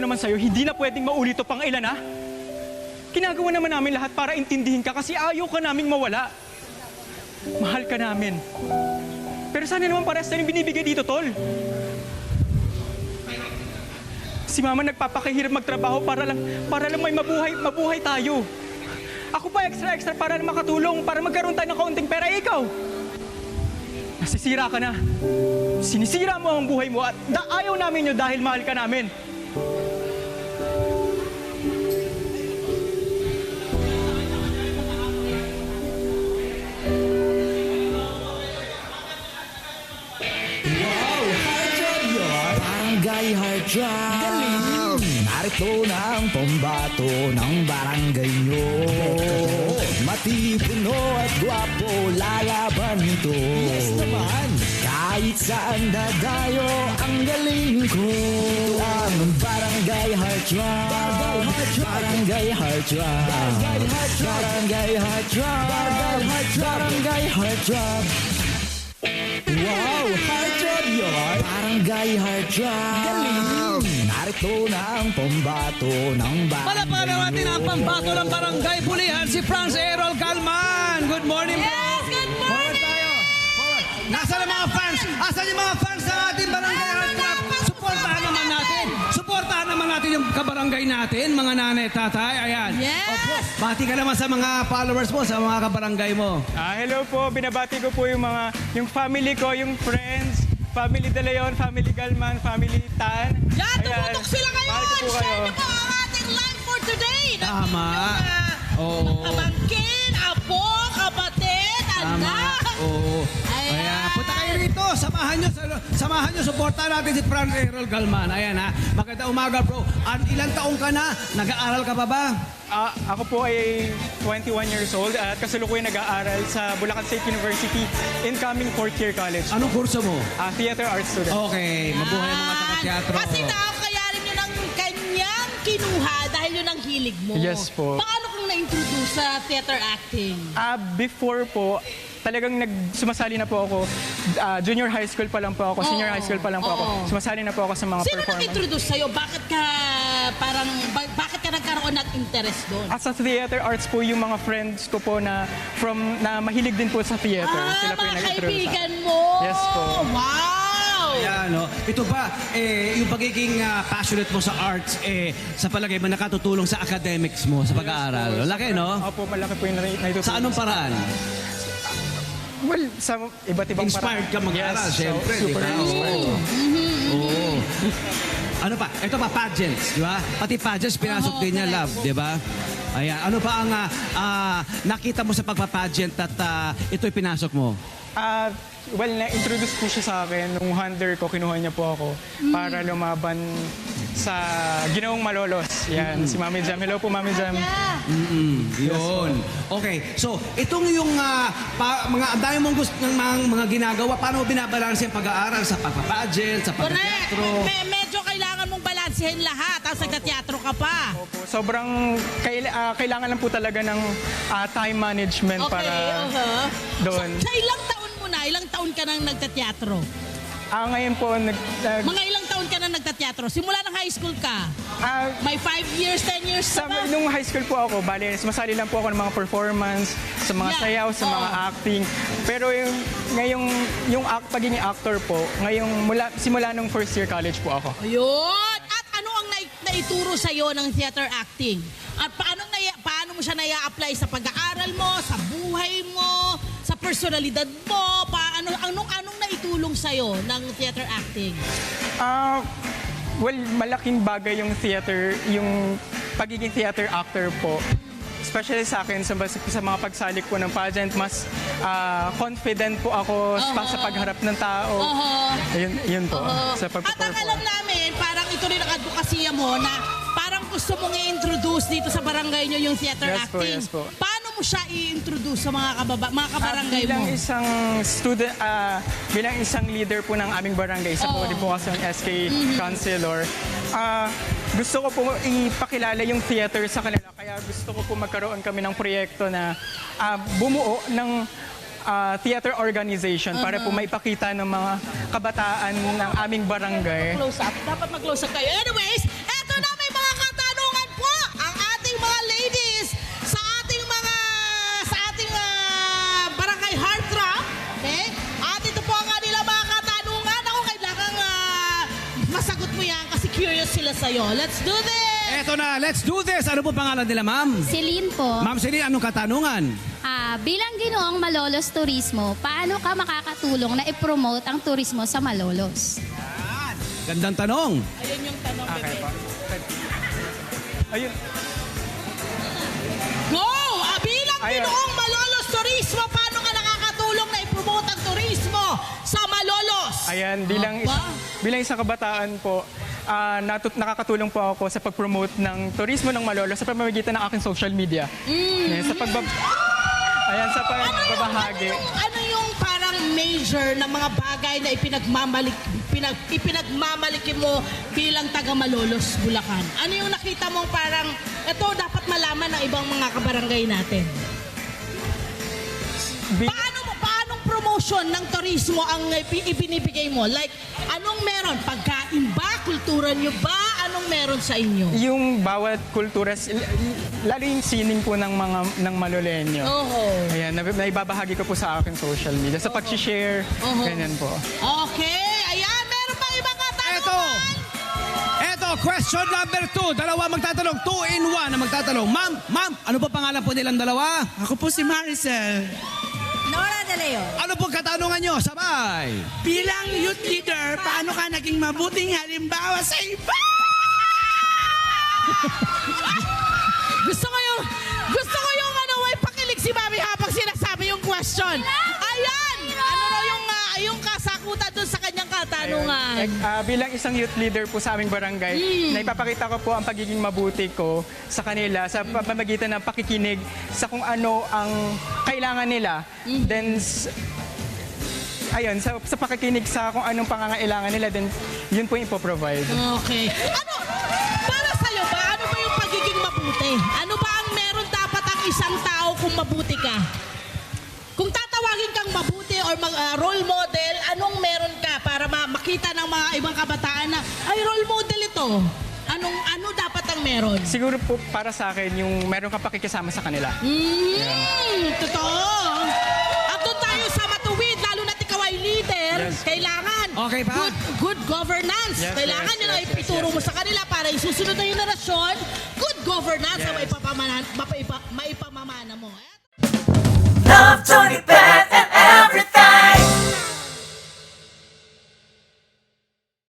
naman sa'yo, hindi na pwedeng maulit to pang ilan, ha? Ginagawa naman namin lahat para intindihin ka kasi ayaw ka naming mawala. Mahal ka namin. Pero sana naman parehas na yung binibigay dito, Tol. Si Mama nagpapakahirap magtrabaho para lang may mabuhay tayo. Ako pa extra para lang makatulong, para magkaroon tayo ng kaunting pera. Ikaw, nasisira ka na. Sinisira mo ang buhay mo at ayaw namin yun dahil mahal ka namin. Barangay Heart Drop. Narito na ang pambato ng barangay nyo. Matipuno at gwapo, lalaban ito. Yes naman. Kahit saan dadayo, ang galing ko. Ang Barangay Heart Drop. Barangay Heart Drop. Barangay Heart Drop. Barangay Heart Drop. Wow, Heart Drop yun. Barangay Heart Drop. Galing. Narito na ang pambato ng barangay. Palapakan natin ang pambato ng barangay Bulihan, si Franz Errol Galman. Good morning, bro. Yes, good morning! Forward tayo. Forward. Nasaan ang mga fans? Asan yung mga fans ng ating barangay Heart Drop? Suportahan naman natin. Suportahan naman natin yung kabarangay natin, mga nanay, tatay. Ayan. Yes! Opo. Bati ka naman sa mga followers mo, sa mga kabarangay mo. Hello po, binabati ko po yung family ko, yung friends, family De Leon, family Galman, family Tan. Yan, Ayan, tumutok sila ngayon! mahal ko po kayo. Share niyo po ang ating live for today! Tama. Oo. Pamangkin, apo, kapatid, anak! Oo. Ayan. Ayan. Punta kayo rito. Samahan nyo. Supportahan natin si Franz Errol Galman. Ayan ha. Magandang umaga, bro. Ilang taong ka na? Nag-aaral ka pa ba? Ako po ay 21 years old at kasalukuyan nag-aaral sa Bulacan State University, incoming fourth year college. Anong kurso mo? Theater arts student. Okay. Mabuhay ang mga taga-teatro. Kasi kaya rin yun ang kanyang kinuha dahil yun ang hilig mo. Yes po. Paano kung na-introduce sa theater acting? Before po, talagang sumasali na po ako. Junior high school pa lang po ako, senior high school pa lang po ako. Oo. Sumasali na po ako sa mga Sino performance. nag-introduce sa'yo? Bakit ka nagkaroon ng interest doon? At sa theater arts po, yung mga friends ko po na mahilig din po sa theater. Sila po yung Mga nag-introduce sa akin. kaibigan mo! Yes po. Wow! Ayan, no? Ito ba, yung pagiging passionate mo sa arts, sa palagay mo, nakatutulong sa academics mo, sa pag-aaral? Laki, no? Opo, malaki po yung naitutulong. Sa anong paraan? Well, sa iba't ibang Inspired ka mag-aaral, yes, syempre, di super ba? inspired. Oo. Ano pa? Ito pa, pageants, di ba? Pati pageants, pinasok din niya, love, di ba? Ayan. Ano pa ang nakita mo sa pagpa-pageant at ito'y pinasok mo? Well, na-introduce po siya sa akin. Nung hunter ko, kinuha niya po ako para lumaban sa Ginoong Malolos. Yan, si Mami Jam. Hello po, Mami Jam. Yun. Okay. So, itong yung mga ang dami mong gusto ng mga ginagawa, paano mo binabalanse ang pag-aaral sa pagpa-pageant, sa Correct! pag-teatro? Medyo kailangan mong balansehin lahat. Tapos nagka-teatro ka pa. Opo, sobrang kailangan lang po talaga ng time management Okay, para doon. Sa ilang taon mo na? Ilang taon ka nang nagta-teatro? Ngayon po, Mga ilang taon ka nang nagta-teatro? Simula ng high school ka? May 5 years, 10 years ka ba? nung high school po ako, bali, sumasali lang po ako ng mga performance, sa mga Yeah. sayaw, sa mga acting. Pero yung pagiging actor po, simula nung first year college po ako. Ayun! At ano ang naituro sa'yo ng theater acting? At paano mo siya naya-apply sa pag-aaral mo, sa buhay mo, sa personalidad mo? Anong naitulong sa'yo ng theater acting? Well, malaking bagay yung pagiging theater actor po. Especially sa akin, sa mga pagsalik po ng pageant, mas confident po ako sa pagharap ng tao. Yun po, sa At ang pag-perform. alam namin, parang ito rin ang advokasya mo na parang gusto mong i-introduce dito sa barangay nyo yung theater Yes po, acting. yes po. Paano mo siya i-introduce sa mga kabarangay mo? Bilang isang student, bilang isang leader po ng aming barangay, isa po din po kasi yung SK Councilor, gusto ko po ipakilala yung theater sa kanila. Kaya gusto ko po magkaroon kami ng proyekto na bumuo ng theater organization para po maipakita ng mga kabataan ng aming barangay. Close up. Dapat mag-close up kayo. Anyways, eto na, may sa'yo. Let's do this! Eto na, let's do this. Ano po pangalan nila, ma'am? Celine po, Ma'am Celine, anong katanungan? bilang ginoong Malolos Turismo, paano ka makakatulong na i-promote ang turismo sa Malolos? Gandang tanong. Ayun yung tanong, Okay bebe. po. Ayun. Go! Bilang Ayun. ginoong Malolos Turismo, paano ka nakakatulong na i-promote ang turismo sa Malolos? Ayan, Aba. bilang isang kabataan po, nakakatulong po ako sa pag-promote ng turismo ng Malolos sa pamamagitan ng aking social media. Ayan, ayan, sa pagbabahagi. Ano yung parang major na mga bagay na ipinagmamaliki mo bilang taga Malolos, Bulacan? Ano yung nakita mong parang, ito dapat malaman ng ibang mga kabarangay natin? Paanong promotion ng turismo ang ibinibigay mo? Like, anong meron? Pagkain ba? Kultura nyo ba? Anong meron sa inyo? Yung bawat kultura, lalo yung sining po ng Malolenyo. Oh. Ayan, naibabahagi ko po sa aking social media. Sa pag-share, ganyan po. Okay, ayan, meron pang ibang katanungan? Eto, question number 2. Dalawa magtatanong. 2 in 1 na magtatanong. Ma'am, ano po pangalan po nilang dalawa? Ako po si Maricel. Nora De Leo. Ano pong katanungan nyo? Sabay. Bilang youth leader, paano ka naging mabuting halimbawa sa iba? Gusto ko yung may pakilig si Mami habang sinasabi yung question. Ayan! Ano raw yung kasakutan dun sa kanyang katanungan? Bilang isang youth leader po sa aming barangay, naipapakita ko po ang pagiging mabuti ko sa kanila sa pamamagitan ng pakikinig sa kung ano ang kailangan nila. Then, ayun, sa pakikinig sa kung anong pangangailangan nila, then yun po yung ipoprovide. Okay. Para sa'yo ba, ano ba yung pagiging mabuti? Ano ba ang meron dapat ang isang tao kung mabuti ka? Kung tatawagin kang mabuti or role model, anong meron ka para makita ng mga ibang kabataan na, ay, role model ito? Ano dapat ang meron? Siguro po para sa akin, yung meron ka pakikisama sa kanila. Totoo. At doon tayo sa matuwid, lalo na ikaw ay leader, Yes. kailangan Okay pa? good governance. Yes, Kailangan yes, yun ay yes, yes, ituro yes. mo sa kanila para isusunod na henerasyon, good governance Yes. ang maipamamana mo. Love 24